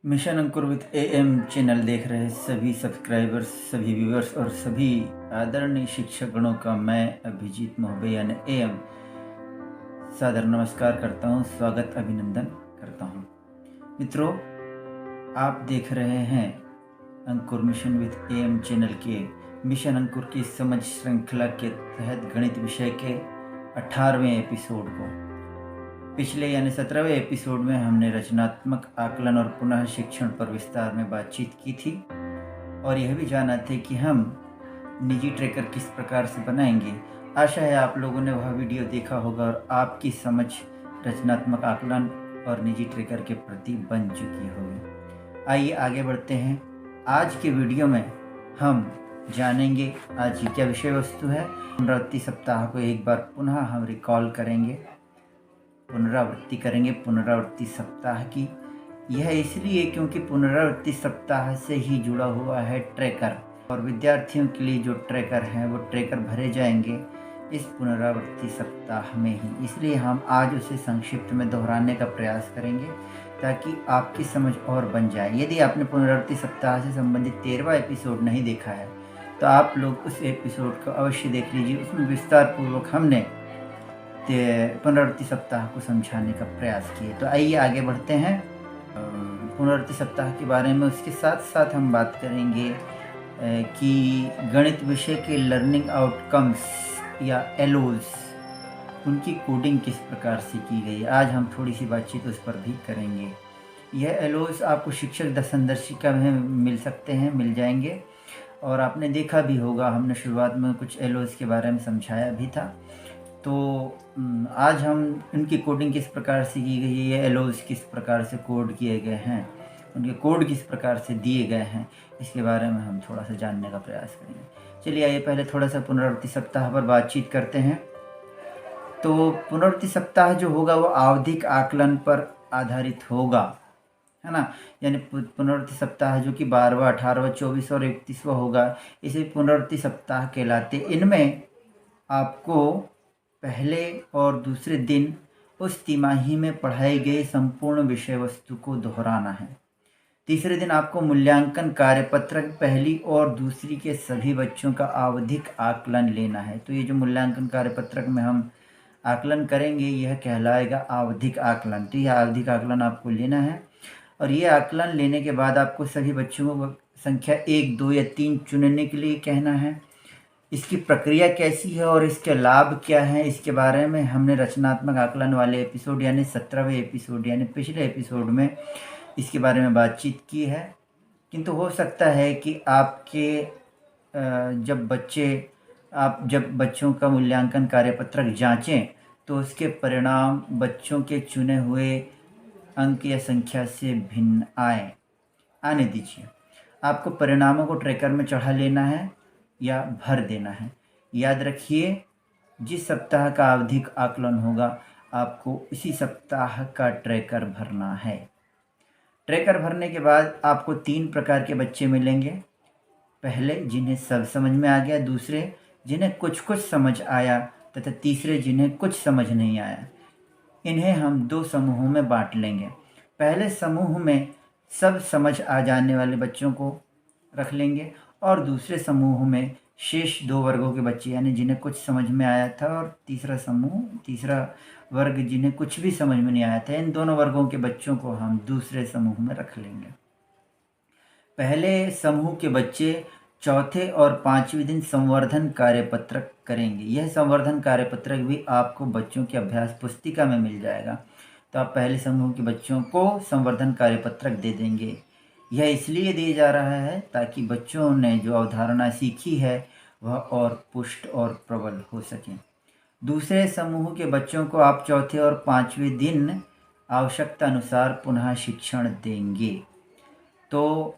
Mission Ankur with am channel देख रहे सभी सब्सक्राइबर्स, सभी व्यूअर्स और सभी आदरणीय शिक्षकगणों का मैं अभिजीत मोहबे यानी एएम सादर नमस्कार करता हूं, स्वागत अभिनंदन करता हूं। मित्रों, आप देख रहे हैं अंकुर मिशन विद एएम चैनल के मिशन अंकुर की समझ श्रृंखला के तहत गणित विषय के 18वें एपिसोड को। पिछले यानी 17वें एपिसोड में हमने रचनात्मक आकलन और पुनः शिक्षण पर विस्तार में बातचीत की थी और यह भी जाना थे कि हम निजी ट्रैकर किस प्रकार से बनाएंगे। आशा है आप लोगों ने वह वीडियो देखा होगा और आपकी समझ रचनात्मक आकलन और निजी ट्रैकर के प्रति बन चुकी होगी। आइए आगे बढ़ते हैं। आज के वीडियो में हम जानेंगे आज की क्या विषय वस्तु है। पुनरावृत्ति सप्ताह को एक बार पुनः हम रिकॉल करेंगे, पुनरावृत्ति करेंगे पुनरावृत्ति सप्ताह की। यह इसलिए क्योंकि पुनरावृत्ति सप्ताह से ही जुड़ा हुआ है ट्रैकर, और विद्यार्थियों के लिए जो ट्रैकर हैं वो ट्रैकर भरे जाएंगे इस पुनरावृत्ति सप्ताह में ही। इसलिए हम आज उसे संक्षिप्त में दोहराने का प्रयास करेंगे ताकि आपकी समझ और बन जाए। यदि आपने पुनरावृत्ति सप्ताह से संबंधित 13वां एपिसोड नहीं देखा है तो आप लोग उस एपिसोड को अवश्य देख लीजिए। उसमें विस्तार पूर्वक हमने पुनरावृत्ति सप्ताह को समझाने का प्रयास किए। तो आइए आगे बढ़ते हैं पुनरावृत्ति सप्ताह के बारे में। उसके साथ साथ हम बात करेंगे कि गणित विषय के लर्निंग आउटकम्स या एलओज, उनकी कोडिंग किस प्रकार से की गई। आज हम थोड़ी सी बातचीत उस पर भी करेंगे। यह एलओज आपको शिक्षक संदर्शिका में मिल जाएंगे और आपने देखा भी होगा, हमने शुरुआत में कुछ एलओज के बारे में समझाया भी था। तो आज हम इनकी कोडिंग किस प्रकार से की गई है, एलओज किस प्रकार से कोड किए गए हैं, उनके कोड किस प्रकार से दिए गए हैं, इसके बारे में हम थोड़ा सा जानने का प्रयास करेंगे। चलिए आइए पहले थोड़ा सा पुनरावृत्ति सप्ताह पर बातचीत करते हैं। तो पुनरावृत्ति सप्ताह जो होगा वो आवधिक आकलन पर आधारित होगा, है ना। यानी पुनरावृत्ति सप्ताह जो कि 12वां, 18वां, 24वां और 31वां होगा, इसे पुनरावृत्ति सप्ताह कहलाते। इनमें आपको पहले और दूसरे दिन उस तिमाही में पढ़ाई गई संपूर्ण विषय वस्तु को दोहराना है। तीसरे दिन आपको मूल्यांकन कार्यपत्रक पहली और दूसरी के सभी बच्चों का आवधिक आकलन लेना है। तो ये जो मूल्यांकन कार्यपत्रक में हम आकलन करेंगे यह कहलाएगा आवधिक आकलन। तो यह आवधिक आकलन आपको लेना है और ये आकलन लेने के बाद आपको सभी बच्चों को संख्या 1, 2 या 3 चुनने के लिए कहना है। इसकी प्रक्रिया कैसी है और इसके लाभ क्या हैं, इसके बारे में हमने रचनात्मक आकलन वाले एपिसोड यानी 17वें एपिसोड यानी पिछले एपिसोड में इसके बारे में बातचीत की है। किंतु हो सकता है कि आपके जब बच्चों का मूल्यांकन कार्यपत्रक जांचें तो उसके परिणाम बच्चों के चुने हुए अंक या संख्या से भिन्न आने दीजिए। आपको परिणामों को ट्रैकर में चढ़ा लेना है या भर देना है। याद रखिए, जिस सप्ताह का आवधिक आकलन होगा आपको इसी सप्ताह का ट्रैकर भरना है। ट्रैकर भरने के बाद आपको 3 प्रकार के बच्चे मिलेंगे। पहले जिन्हें सब समझ में आ गया, दूसरे जिन्हें कुछ कुछ समझ आया तथा तीसरे जिन्हें कुछ समझ नहीं आया। इन्हें हम 2 समूहों में बांट लेंगे। पहले समूह में सब समझ आ जाने वाले बच्चों को रख लेंगे और दूसरे समूह में शेष 2 वर्गों के बच्चे यानी जिन्हें कुछ समझ में आया था और तीसरा वर्ग जिन्हें कुछ भी समझ में नहीं आया था। इन दोनों वर्गों के बच्चों को हम दूसरे समूह में रख लेंगे। पहले समूह के बच्चे चौथे और 5वें दिन संवर्धन कार्यपत्रक करेंगे। यह संवर्धन कार्यपत्रक भी आपको बच्चों की अभ्यास पुस्तिका में मिल जाएगा। तो आप पहले समूह के बच्चों को संवर्धन कार्यपत्रक दे देंगे। यह इसलिए दिया जा रहा है ताकि बच्चों ने जो अवधारणा सीखी है वह और पुष्ट और प्रबल हो सके। दूसरे समूह के बच्चों को आप चौथे और 5वें दिन आवश्यकता अनुसार पुनः शिक्षण देंगे। तो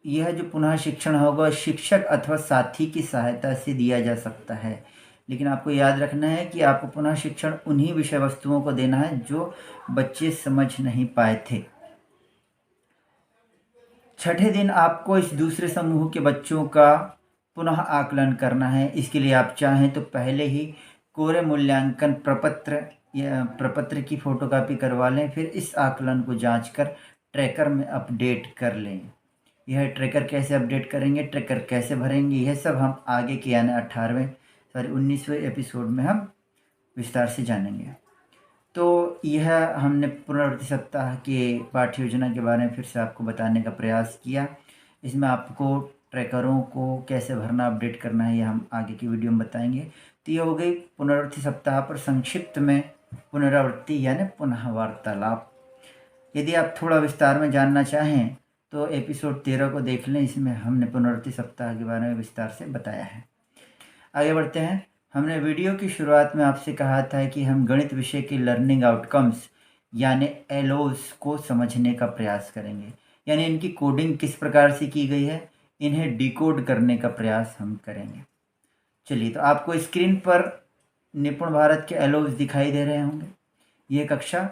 यह जो पुनः शिक्षण होगा शिक्षक अथवा साथी की सहायता से दिया जा सकता है, लेकिन आपको याद रखना है कि आपको पुनः शिक्षण उन्हीं विषय वस्तुओं को देना है जो बच्चे समझ नहीं पाए थे। छठे दिन आपको इस दूसरे समूह के बच्चों का पुनः आकलन करना है। इसके लिए आप चाहें तो पहले ही कोरे मूल्यांकन प्रपत्र या प्रपत्र की फोटोकॉपी करवा लें, फिर इस आकलन को जांचकर ट्रैकर में अपडेट कर लें। यह ट्रैकर कैसे अपडेट करेंगे, ट्रैकर कैसे भरेंगे, यह सब हम आगे के यानी 19वें एपिसोड में हम विस्तार से जानेंगे। तो यह हमने पुनरावृत्ति सप्ताह के पाठ्य योजना के बारे में फिर से आपको बताने का प्रयास किया। इसमें आपको ट्रैकरों को कैसे भरना, अपडेट करना है, यह हम आगे की वीडियो में बताएंगे। तो ये हो गई पुनरावृत्ति सप्ताह पर संक्षिप्त में पुनरावृत्ति यानी पुनः वार्तालाप। यदि आप थोड़ा विस्तार में जानना चाहें तो एपिसोड 13 को देख लें, इसमें हमने पुनरावृत्ति सप्ताह के बारे में विस्तार से बताया है। आगे बढ़ते हैं। हमने वीडियो की शुरुआत में आपसे कहा था कि हम गणित विषय के लर्निंग आउटकम्स यानी एलओस को समझने का प्रयास करेंगे, यानी इनकी कोडिंग किस प्रकार से की गई है, इन्हें डिकोड करने का प्रयास हम करेंगे। चलिए, तो आपको स्क्रीन पर निपुण भारत के एलओस दिखाई दे रहे होंगे। ये कक्षा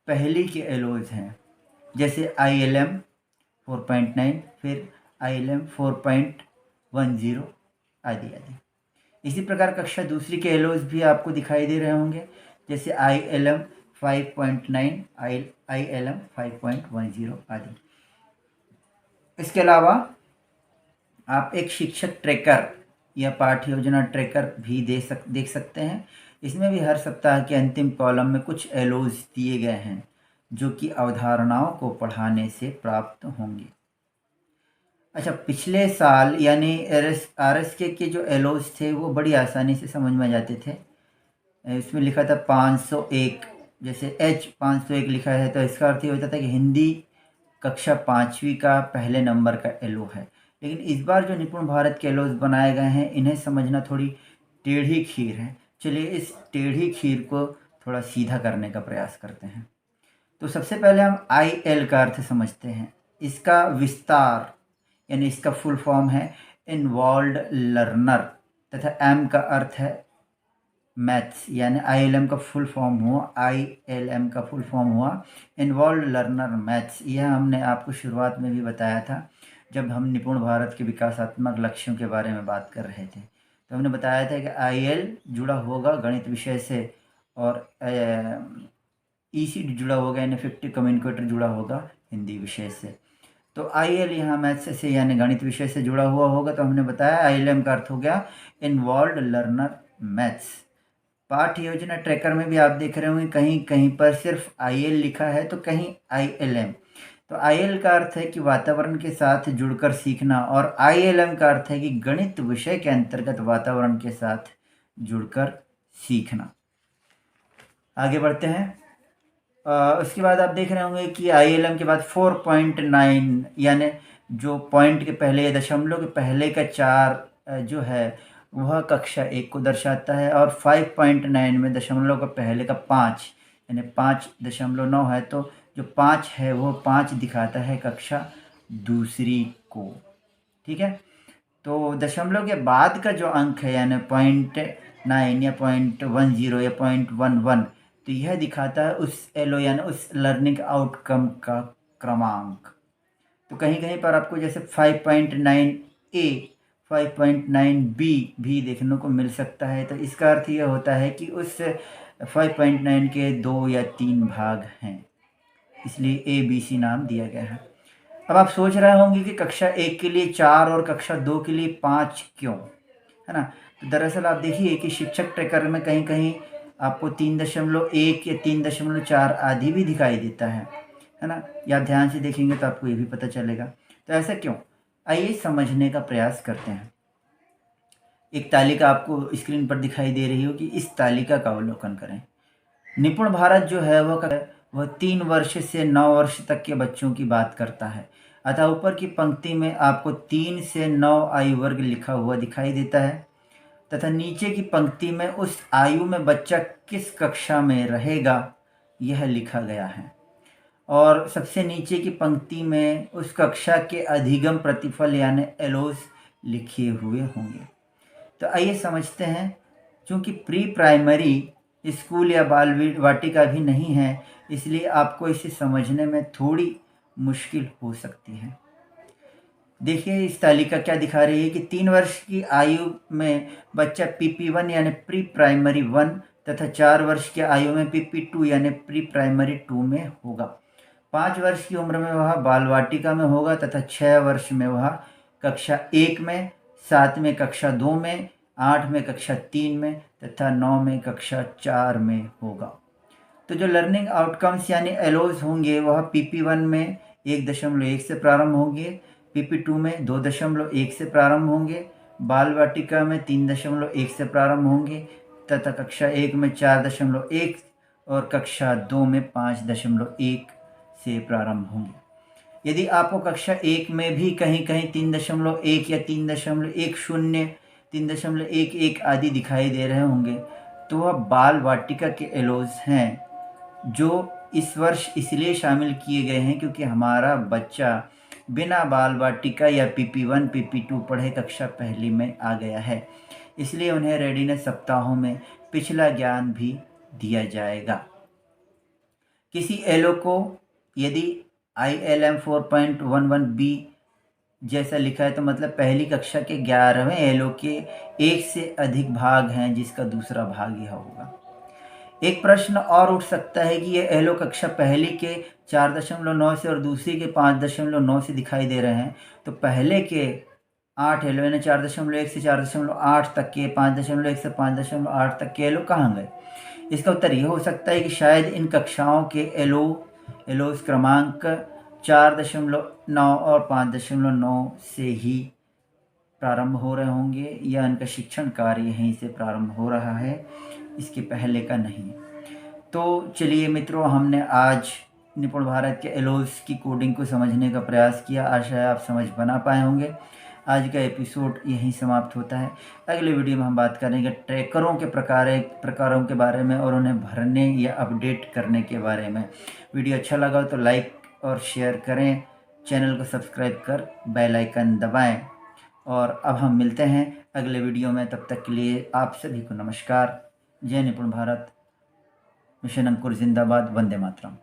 पहली के एलओस हैं, जैसे ILM 4.9, फिर ILM 4.10 आदि आदि। इसी प्रकार कक्षा दूसरी के एलओस भी आपको दिखाई दे रहे होंगे, जैसे ILM 5.9, ILM 5.10 आदि। इसके अलावा आप एक शिक्षक ट्रैकर या पाठ्य योजना ट्रैकर भी देख सकते हैं। इसमें भी हर सप्ताह के अंतिम कॉलम में कुछ एलओस दिए गए हैं जो कि अवधारणाओं को पढ़ाने से प्राप्त होंगे। अच्छा, पिछले साल यानी RSK के जो एलओस थे वो बड़ी आसानी से समझ में आ जाते थे। इसमें लिखा था 501, जैसे H 501 लिखा है तो इसका अर्थ ये होता था कि हिंदी कक्षा 5वीं का पहले नंबर का एलओ है। लेकिन इस बार जो निपुण भारत के एलओस बनाए गए हैं, इन्हें समझना थोड़ी टेढ़ी खीर है। चलिए इस टेढ़ी खीर को थोड़ा सीधा करने का प्रयास करते हैं। तो सबसे पहले हम IL का अर्थ समझते हैं। इसका विस्तार यानी इसका फुल फॉर्म है इन्वॉल्व्ड लर्नर, तथा M का अर्थ है मैथ्स, यानी ILM का फुल फॉर्म हुआ, ILM का फुल फॉर्म हुआ इन्वॉल्व्ड लर्नर मैथ्स। यह हमने आपको शुरुआत में भी बताया था जब हम निपुण भारत के विकासात्मक लक्ष्यों के बारे में बात कर रहे थे। तो हमने बताया था कि IL जुड़ा होगा गणित विषय से और ECD जुड़ा होगा यानी इफेक्टिव कम्युनिकेटर जुड़ा होगा हिंदी विषय से। तो IL यहाँ मैथ्स से यानी गणित विषय से जुड़ा हुआ होगा। तो हमने बताया ILM का अर्थ हो गया इन्वॉल्व्ड लर्नर मैथ्स। पाठ्य योजना ट्रैकर में भी आप देख रहे होंगे कहीं कहीं पर सिर्फ IL लिखा है तो कहीं ILM। तो IL का अर्थ है कि वातावरण के साथ जुड़कर सीखना और ILM का अर्थ है कि गणित विषय के अंतर्गत वातावरण के साथ जुड़कर सीखना। आगे बढ़ते हैं। उसके बाद आप देख रहे होंगे कि ILM के बाद 4.9 यानी जो पॉइंट के पहले या दशमलव के पहले का 4 जो है वह कक्षा 1 को दर्शाता है, और 5.9 में दशमलव का पहले का 5 यानी 5.9 है, तो जो 5 है वो 5 दिखाता है कक्षा दूसरी को। ठीक है, तो दशमलव के बाद का जो अंक है यानी 0.9 या 0.10 या 0.11, तो यह दिखाता है उस एलओ यानी उस लर्निंग आउटकम का क्रमांक। तो कहीं कहीं पर आपको जैसे 5.9A 5.9B भी देखने को मिल सकता है। तो इसका अर्थ यह होता है कि उस 5.9 के 2 या 3 भाग हैं, इसलिए ABC नाम दिया गया है। अब आप सोच रहे होंगे कि कक्षा 1 के लिए 4 और कक्षा 2 के लिए 5 क्यों, है ना। तो दरअसल आप देखिए कि शिक्षक ट्रैकर में कहीं कहीं आपको 3.1 या 3.4 आदि भी दिखाई देता है ना। या ध्यान से देखेंगे तो आपको ये भी पता चलेगा। तो ऐसा क्यों, आइए समझने का प्रयास करते हैं। एक तालिका आपको स्क्रीन पर दिखाई दे रही हो कि इस तालिका का अवलोकन करें। निपुण भारत जो है वह 3 वर्ष से 9 वर्ष तक के बच्चों की बात करता है। अतः ऊपर की पंक्ति में आपको 3 से 9 आयु वर्ग लिखा हुआ दिखाई देता है, तथा नीचे की पंक्ति में उस आयु में बच्चा किस कक्षा में रहेगा यह लिखा गया है, और सबसे नीचे की पंक्ति में उस कक्षा के अधिगम प्रतिफल यानी एलओस लिखे हुए होंगे। तो आइए समझते हैं। चूँकि प्री प्राइमरी स्कूल या बाल वाटिका भी नहीं है, इसलिए आपको इसे समझने में थोड़ी मुश्किल हो सकती है। देखिए इस तालिका क्या दिखा रही है कि 3 वर्ष की आयु में बच्चा PP1 यानी प्री प्राइमरी 1 तथा 4 वर्ष की आयु में PP2 यानी प्री प्राइमरी 2 में होगा। 5 वर्ष की उम्र में वह बाल वाटिका में होगा तथा 6 वर्ष में वह कक्षा 1 में, 7 में कक्षा 2 में, 8 में कक्षा 3 में तथा 9 में कक्षा 4 में होगा। तो जो लर्निंग आउटकम्स यानी एलओज होंगे वह PP1 में 1.1 से प्रारंभ होंगे, PP2 में 2.1 से प्रारंभ होंगे, बाल वाटिका में 3.1 से प्रारंभ होंगे तथा कक्षा 1 में 4.1 और कक्षा 2 में 5.1 से प्रारंभ होंगे। यदि आपको कक्षा 1 में भी कहीं कहीं 3.1 या 3.10, 3.11 आदि दिखाई दे रहे होंगे तो वह बाल वाटिका के एलोज हैं, जो इस वर्ष इसलिए शामिल किए गए हैं क्योंकि हमारा बच्चा बिना बाल वाटिका या PP1 PP2 पढ़े कक्षा पहली में आ गया है, इसलिए उन्हें रेडीनेस सप्ताहों में पिछला ज्ञान भी दिया जाएगा। किसी एलो को यदि ILM 4.11B जैसा लिखा है तो मतलब पहली कक्षा के 11वें एलो के एक से अधिक भाग हैं जिसका दूसरा भाग यह होगा। एक प्रश्न और उठ सकता है कि ये एलो कक्षा पहली के 4.9 से और दूसरी के 5.9 से दिखाई दे रहे हैं, तो पहले के 8 एलो यानी 4.1 से 4.8 तक के, 5.1 से 5.8 तक के एलो कहाँ गए? इसका उत्तर यह हो सकता है कि शायद इन कक्षाओं के एलोस क्रमांक 4.9 और 5.9 से ही प्रारंभ हो रहे होंगे या इनका शिक्षण कार्य यहीं से प्रारंभ हो रहा है, इसके पहले का नहीं। तो चलिए मित्रों, हमने आज निपुण भारत के एलोस की कोडिंग को समझने का प्रयास किया। आशा है आप समझ बना पाए होंगे। आज का एपिसोड यहीं समाप्त होता है। अगले वीडियो में हम बात करेंगे ट्रैकरों के प्रकारों के बारे में और उन्हें भरने या अपडेट करने के बारे में। वीडियो अच्छा लगा तो लाइक और शेयर करें, चैनल को सब्सक्राइब कर बेल आइकन दबाएं और अब हम मिलते हैं अगले वीडियो में। तब तक के लिए आप सभी को नमस्कार। जय निपुण भारत, मिशन अंकुर जिंदाबाद, वंदे मातरम।